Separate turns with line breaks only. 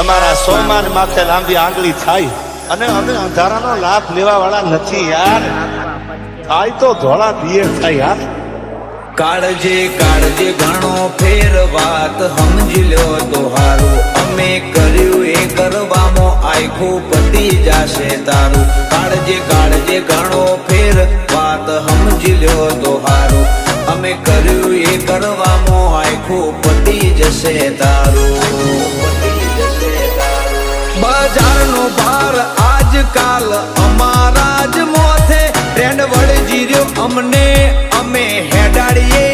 અમારા સોમાન માથે લાંબી આંગળી થાય અને અમે અંધારાનો લાભ લેવા વાળા નથી યાર. થાય તો ધોળા દિયે થાય યાર.
કાળજે કાળજે ઘણો ફેર વાત સમજી લ્યો તો હારું. અમે કર્યું એ કરવામાં આખું પતી જાશે તારું. કાળજે કાળજે ઘણો ફેર વાત સમજી લ્યો તો હારું. અમે કર્યું એ કરવામાં આખું પતી જશે તારું. બજારનો ભાર આજકાલ અમારા જ મોથે ટ્રેન્ડ વળજી રહ્યો અમને. અમે હેડાડીએ